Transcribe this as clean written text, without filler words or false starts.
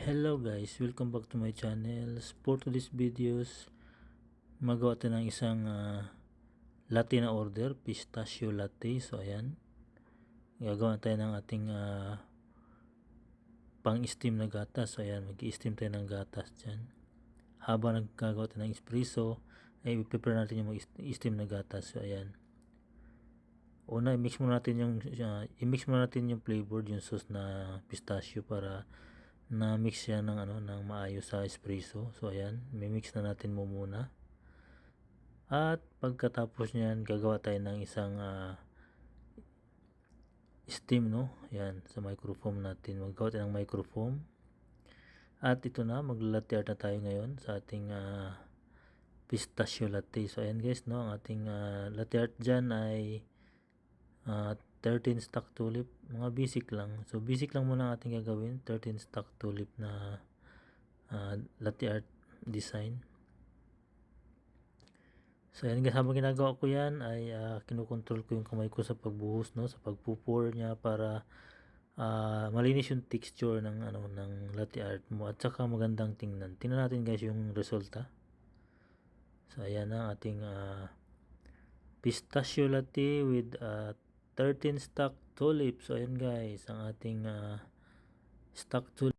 Hello guys, welcome back to my channel. For today's videos, magawa tayo ng isang latte na order, pistachio latte. So ayan, gagawa tayo ng ating pang-steam na gatas. So ayan, mag-i-steam tayo ng gatas dyan. Habang nagkagawa tayo ng espresso, ay i-prepare natin yung mag-steam na gatas. So ayan, una i-mix muna natin yung flavor, yung sauce na pistachio para na mix siya ng maayos sa espresso. So ayan, mix na natin mo muna. At pagkatapos niyan, gagawa tayo ng isang steam, no? Ayan, sa microfoam natin. Maggawa tayo ng microfoam. At ito na, mag-latte art na tayo ngayon sa ating pistachio latte. So ayan guys, no, ang ating latte art dyan ay 13 stack tulip, mga basic lang. So basic lang muna ang ating gagawin, 13 stack tulip na latte art design. So ayan guys, habang ginagawa ko yan ay kinukontrol ko yung kamay ko sa pagbuhos, no, sa pagpupur niya para malinis yung texture ng ng latte art mo at saka magandang tingnan. Tingnan natin guys yung resulta. So ayan ang ating pistachio latte with 13 stack tulip. So ayan guys, ang ating stack tulip.